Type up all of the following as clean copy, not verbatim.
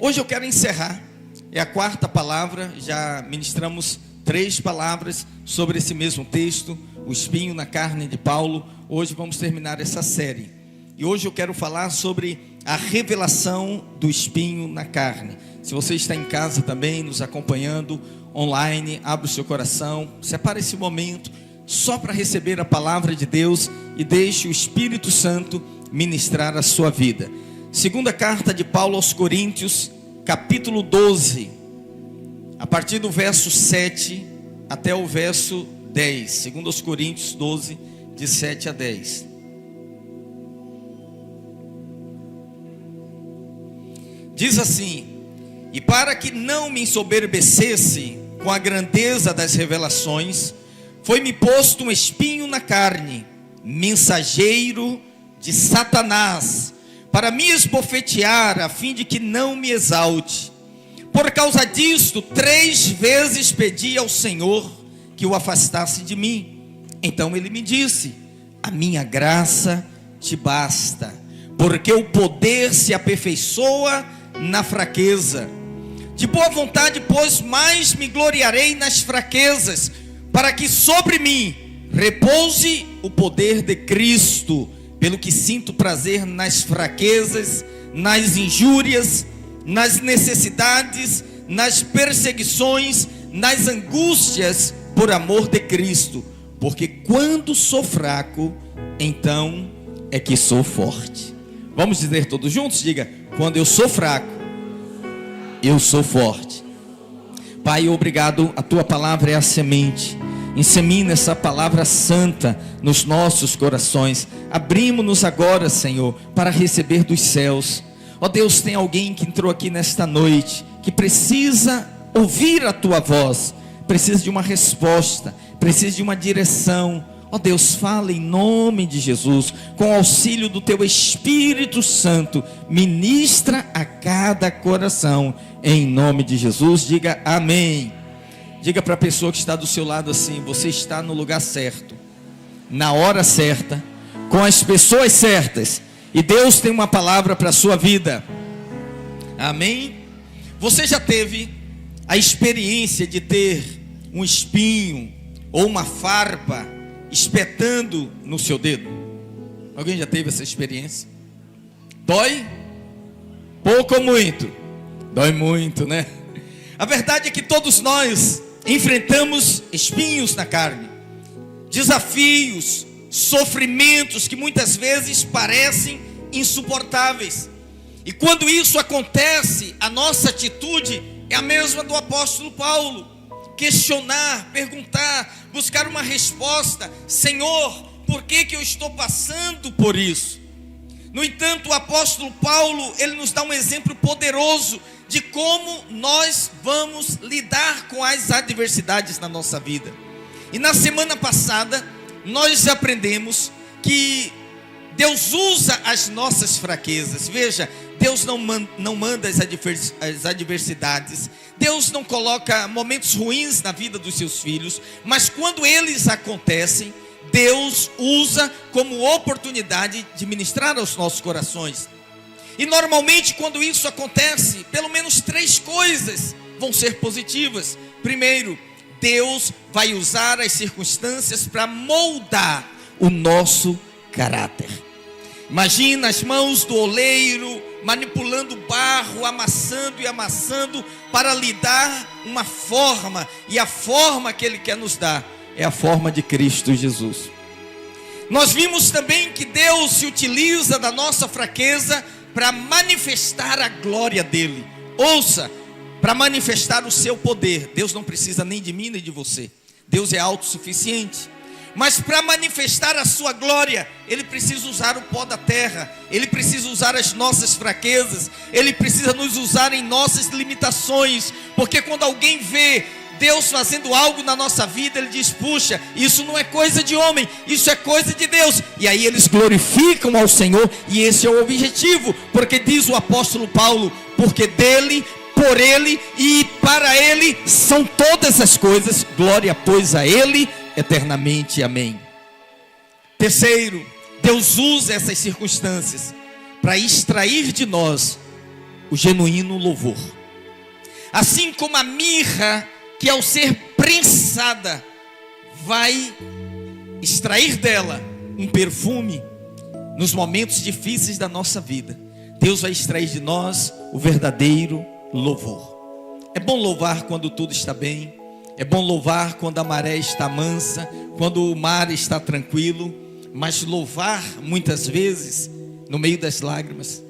Hoje eu quero encerrar, é a quarta palavra, já ministramos 3 palavras sobre esse mesmo texto, o espinho na carne de Paulo. Hoje vamos terminar essa série, e hoje eu quero falar sobre a revelação do espinho na carne. Se você está em casa também, nos acompanhando online, abra o seu coração, separe esse momento, só para receber a palavra de Deus, e deixe o Espírito Santo ministrar a sua vida. Segunda carta de Paulo aos Coríntios, capítulo 12, a partir do verso 7 até o verso 10. Segundo aos Coríntios 12, de 7 a 10. Diz assim: e para que não me ensoberbecesse com a grandeza das revelações, foi-me posto um espinho na carne, mensageiro de Satanás, para me esbofetear, a fim de que não me exalte. Por causa disto, 3 vezes pedi ao Senhor que o afastasse de mim. Então ele me disse: a minha graça te basta, porque o poder se aperfeiçoa na fraqueza. De boa vontade, pois, mais me gloriarei nas fraquezas, para que sobre mim repouse o poder de Cristo. Pelo que sinto prazer nas fraquezas, nas injúrias, nas necessidades, nas perseguições, nas angústias, por amor de Cristo. Porque quando sou fraco, então é que sou forte. Vamos dizer todos juntos? Diga: quando eu sou fraco, eu sou forte. Pai, obrigado, a tua palavra é a semente. Insemina essa palavra santa nos nossos corações. Abrimos-nos agora, Senhor, para receber dos céus. Ó Deus, tem alguém que entrou aqui nesta noite, que precisa ouvir a tua voz, precisa de uma resposta, precisa de uma direção. Ó Deus, fala em nome de Jesus, com o auxílio do teu Espírito Santo, ministra a cada coração, em nome de Jesus. Diga amém. Diga para a pessoa que está do seu lado assim: você está no lugar certo, na hora certa, com as pessoas certas, e Deus tem uma palavra para a sua vida. Amém? Você já teve a experiência de ter um espinho ou uma farpa espetando no seu dedo? Alguém já teve essa experiência? Dói? Pouco ou muito? Dói muito, né? A verdade é que todos nós enfrentamos espinhos na carne, desafios, sofrimentos que muitas vezes parecem insuportáveis. E quando isso acontece, a nossa atitude é a mesma do apóstolo Paulo: questionar, perguntar, buscar uma resposta. Senhor, por que eu estou passando por isso? No entanto, o apóstolo Paulo, ele nos dá um exemplo poderoso de como nós vamos lidar com as adversidades na nossa vida. E na semana passada, nós aprendemos que Deus usa as nossas fraquezas. Veja, Deus não manda as adversidades, Deus não coloca momentos ruins na vida dos seus filhos, mas quando eles acontecem, Deus usa como oportunidade de ministrar aos nossos corações. E normalmente quando isso acontece, pelo menos 3 coisas vão ser positivas. Primeiro, Deus vai usar as circunstâncias para moldar o nosso caráter. Imagina as mãos do oleiro manipulando barro, amassando e amassando para lhe dar uma forma. E a forma que Ele quer nos dar é a forma de Cristo Jesus. Nós vimos também que Deus se utiliza da nossa fraqueza para manifestar a glória dele. Ouça, para manifestar o seu poder. Deus não precisa nem de mim nem de você. Deus é autossuficiente. Mas para manifestar a sua glória, Ele precisa usar o pó da terra, Ele precisa usar as nossas fraquezas, Ele precisa nos usar em nossas limitações. Porque quando alguém vê Deus fazendo algo na nossa vida, ele diz: puxa, isso não é coisa de homem, isso é coisa de Deus. E aí eles glorificam ao Senhor, e esse é o objetivo. Porque diz o apóstolo Paulo: porque dele, por ele e para ele são todas as coisas, glória pois a ele eternamente, amém. Terceiro, Deus usa essas circunstâncias para extrair de nós o genuíno louvor. Assim como a mirra, que ao ser prensada, vai extrair dela um perfume nos momentos difíceis da nossa vida, Deus vai extrair de nós o verdadeiro louvor. É bom louvar quando tudo está bem, é bom louvar quando a maré está mansa, quando o mar está tranquilo, mas louvar muitas vezes no meio das lágrimas.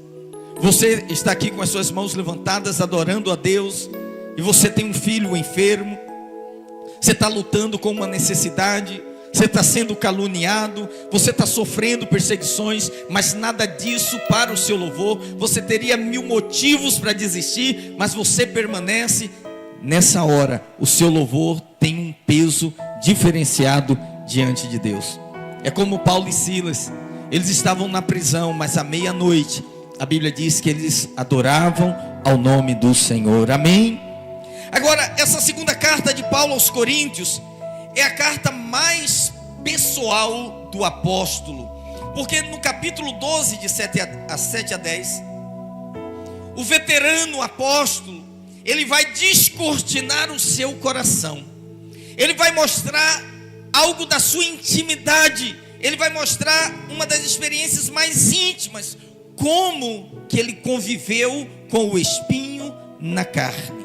Você está aqui com as suas mãos levantadas adorando a Deus, e você tem um filho enfermo, você está lutando com uma necessidade, você está sendo caluniado, você está sofrendo perseguições, mas nada disso para o seu louvor. Você teria 1000 motivos para desistir, mas você permanece. Nessa hora, o seu louvor tem um peso diferenciado diante de Deus. É como Paulo e Silas, eles estavam na prisão, mas à meia-noite, a Bíblia diz que eles adoravam ao nome do Senhor. Amém? Agora, essa segunda carta de Paulo aos Coríntios é a carta mais pessoal do apóstolo, porque no capítulo 12, de 7 a 10, o veterano apóstolo, ele vai descortinar o seu coração, ele vai mostrar algo da sua intimidade, ele vai mostrar uma das experiências mais íntimas, como que ele conviveu com o espinho na carne.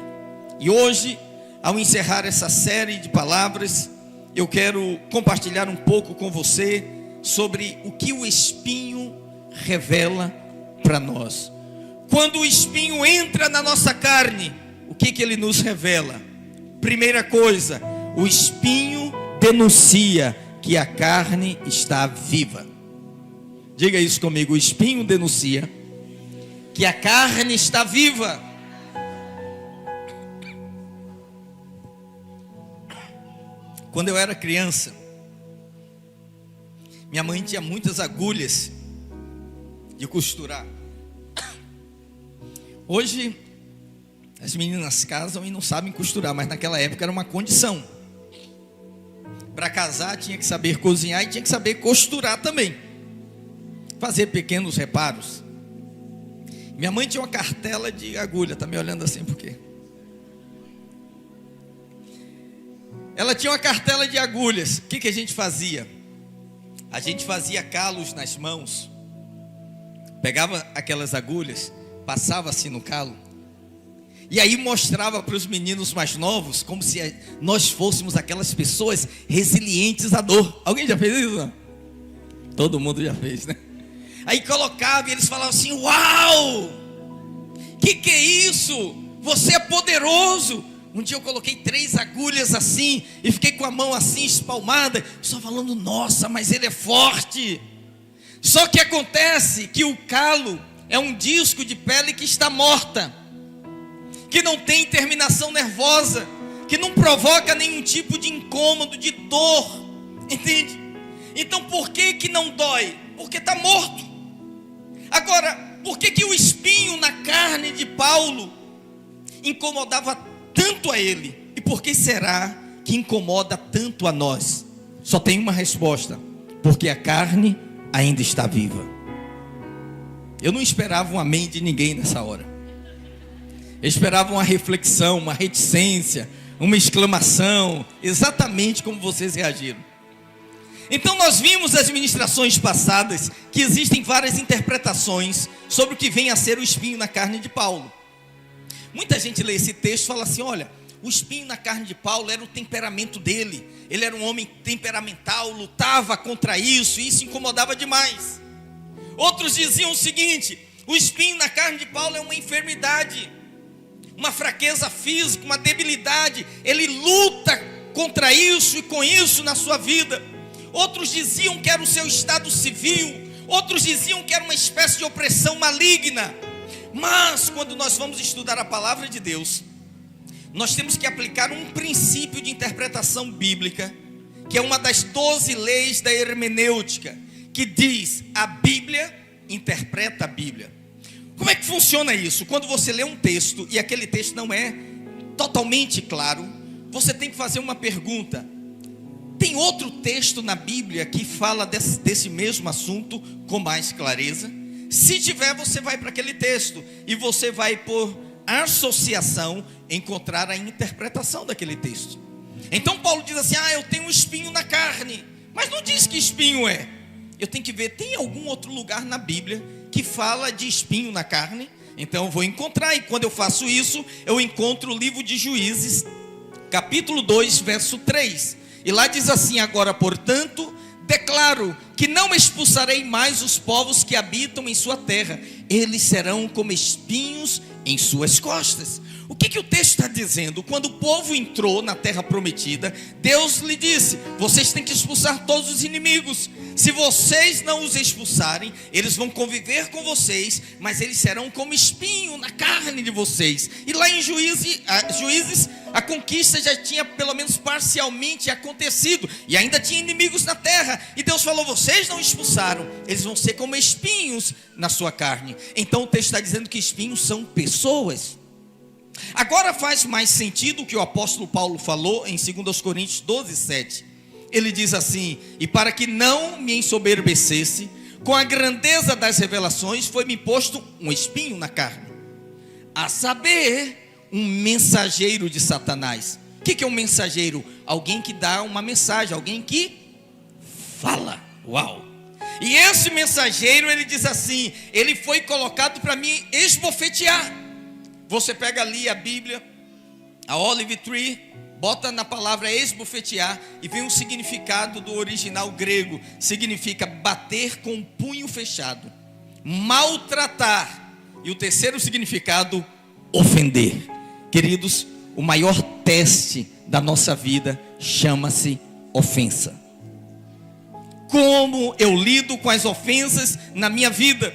E hoje, ao encerrar essa série de palavras, eu quero compartilhar um pouco com você sobre o que o espinho revela para nós. Quando o espinho entra na nossa carne, o que ele nos revela? Primeira coisa, o espinho denuncia que a carne está viva. Diga isso comigo, o espinho denuncia que a carne está viva. Quando eu era criança, minha mãe tinha muitas agulhas de costurar. Hoje, as meninas casam e não sabem costurar, mas naquela época era uma condição. Para casar tinha que saber cozinhar e tinha que saber costurar também, fazer pequenos reparos. Minha mãe tinha uma cartela de agulha. Está me olhando assim por quê? Ela tinha uma cartela de agulhas. O que a gente fazia? A gente fazia calos nas mãos, pegava aquelas agulhas, passava assim no calo, e aí mostrava para os meninos mais novos, como se nós fôssemos aquelas pessoas resilientes à dor. Alguém já fez isso? Não? Todo mundo já fez, né? Aí colocava e eles falavam assim: uau! Que é isso? Você é poderoso. Um dia eu coloquei 3 agulhas assim, e fiquei com a mão assim espalmada, só falando: nossa, mas ele é forte. Só que acontece que o calo é um disco de pele que está morta, que não tem terminação nervosa, que não provoca nenhum tipo de incômodo, de dor, entende? Então por que não dói? Porque está morto. Agora, por que o espinho na carne de Paulo incomodava tanto a ele? E por que será que incomoda tanto a nós? Só tem uma resposta: porque a carne ainda está viva. Eu não esperava um amém de ninguém nessa hora. Eu esperava uma reflexão, uma reticência, uma exclamação, exatamente como vocês reagiram. Então nós vimos nas ministrações passadas que existem várias interpretações sobre o que vem a ser o espinho na carne de Paulo. Muita gente lê esse texto e fala assim: olha, o espinho na carne de Paulo era o temperamento dele. Ele era um homem temperamental, lutava contra isso, e isso incomodava demais. Outros diziam o seguinte: o espinho na carne de Paulo é uma enfermidade, uma fraqueza física, uma debilidade. Ele luta contra isso e com isso na sua vida. Outros diziam que era o seu estado civil. Outros diziam que era uma espécie de opressão maligna. Mas quando nós vamos estudar a palavra de Deus, nós temos que aplicar um princípio de interpretação bíblica, que é uma das 12 leis da hermenêutica, que diz: a Bíblia interpreta a Bíblia. Como é que funciona isso? Quando você lê um texto e aquele texto não é totalmente claro, você tem que fazer uma pergunta: tem outro texto na Bíblia que fala desse mesmo assunto com mais clareza? Se tiver, você vai para aquele texto e você vai, por associação, encontrar a interpretação daquele texto. Então Paulo diz assim: eu tenho um espinho na carne, mas não diz que espinho é. Eu tenho que ver, tem algum outro lugar na Bíblia que fala de espinho na carne? Então eu vou encontrar, e quando eu faço isso, eu encontro o livro de Juízes, capítulo 2, verso 3. E lá diz assim: agora, portanto, declaro que não expulsarei mais os povos que habitam em sua terra, eles serão como espinhos em suas costas. O que o texto está dizendo? Quando o povo entrou na terra prometida, Deus lhe disse: vocês têm que expulsar todos os inimigos. Se vocês não os expulsarem, eles vão conviver com vocês, mas eles serão como espinho na carne de vocês. E lá em Juízes, a conquista já tinha pelo menos parcialmente acontecido, e ainda tinha inimigos na terra. E Deus falou: vocês não expulsaram, eles vão ser como espinhos na sua carne. Então o texto está dizendo que espinhos são pessoas. Agora faz mais sentido o que o apóstolo Paulo falou em 2 Coríntios 12, 7. Ele diz assim: e para que não me ensoberbecesse com a grandeza das revelações, foi-me posto um espinho na carne, a saber, um mensageiro de Satanás. O que é um mensageiro? Alguém que dá uma mensagem, alguém que fala. Uau! E esse mensageiro, ele diz assim: ele foi colocado para me esbofetear. Você pega ali a Bíblia, a Olive Tree, bota na palavra esbofetear, e vem um significado do original grego. Significa bater com o punho fechado, maltratar. E o terceiro significado, ofender. Queridos, o maior teste da nossa vida chama-se ofensa. Como eu lido com as ofensas na minha vida?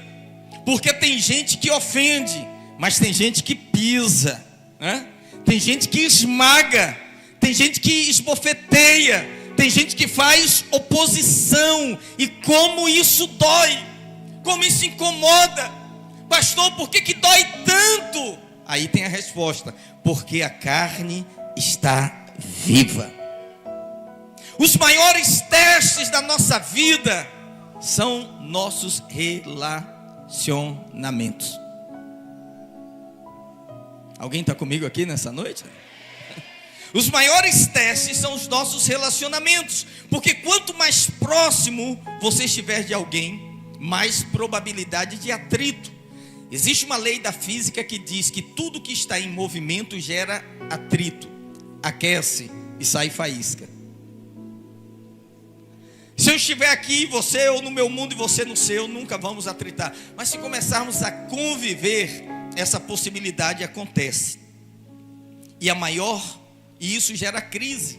Porque tem gente que ofende, mas tem gente que pisa, né? Tem gente que esmaga, tem gente que esbofeteia, tem gente que faz oposição. E como isso dói, como isso incomoda. Pastor, por que dói tanto? Aí tem a resposta: porque a carne está viva. Os maiores testes da nossa vida são nossos relacionamentos. Alguém está comigo aqui nessa noite? Os maiores testes são os nossos relacionamentos, porque quanto mais próximo você estiver de alguém, mais probabilidade de atrito. Existe uma lei da física que diz que tudo que está em movimento gera atrito, aquece e sai faísca. Se eu estiver aqui, você ou no meu mundo e você no seu, nunca vamos atritar. Mas se começarmos a conviver, essa possibilidade acontece. E isso gera crise.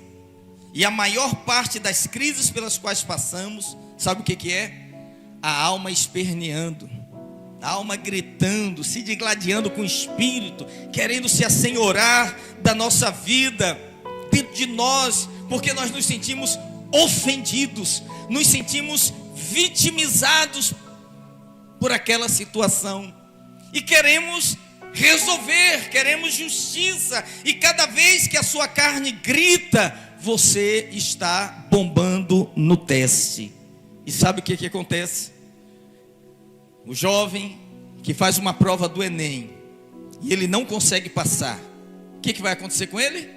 E a maior parte das crises pelas quais passamos, sabe o que é? A alma esperneando, a alma gritando, se digladiando com o espírito, querendo se assenhorar da nossa vida, dentro de nós, porque nós nos sentimos ofendidos, nos sentimos vitimizados por aquela situação. E queremos resolver, queremos justiça. E cada vez que a sua carne grita, você está bombando no teste. E sabe o que acontece? O jovem que faz uma prova do Enem e ele não consegue passar, o que vai acontecer com ele?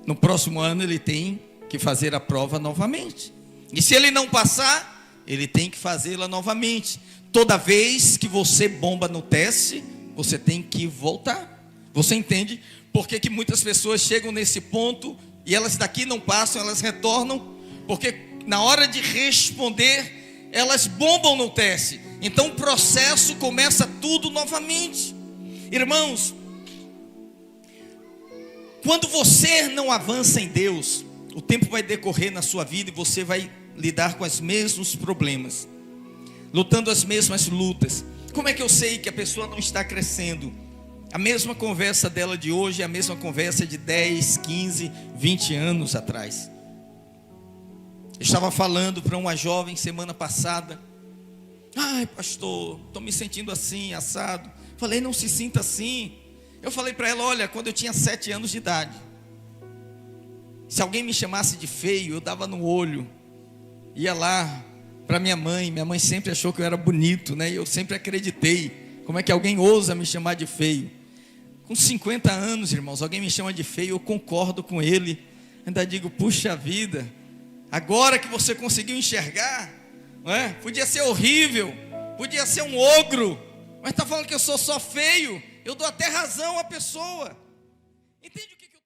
No próximo ano ele tem que fazer a prova novamente. E se ele não passar, ele tem que fazê-la novamente. Toda vez que você bomba no teste, você tem que voltar. Você entende por que muitas pessoas chegam nesse ponto e elas daqui não passam, elas retornam? Porque na hora de responder, elas bombam no teste. Então o processo começa tudo novamente. Irmãos, quando você não avança em Deus, o tempo vai decorrer na sua vida e você vai lidar com os mesmos problemas, lutando as mesmas lutas. Como é que eu sei que a pessoa não está crescendo? A mesma conversa dela de hoje é a mesma conversa de 10, 15, 20 anos atrás. Eu estava falando para uma jovem semana passada: ai pastor, estou me sentindo assim, assado. Falei: não se sinta assim. Eu falei para ela: olha, quando eu tinha 7 anos de idade, se alguém me chamasse de feio, eu dava no olho, ia lá, para minha mãe. Minha mãe sempre achou que eu era bonito, né? E eu sempre acreditei. Como é que alguém ousa me chamar de feio? Com 50 anos, irmãos, alguém me chama de feio, eu concordo com ele. Ainda digo, puxa vida, agora que você conseguiu enxergar, não é? Podia ser horrível, podia ser um ogro, mas está falando que eu sou só feio. Eu dou até razão à pessoa. Entende o que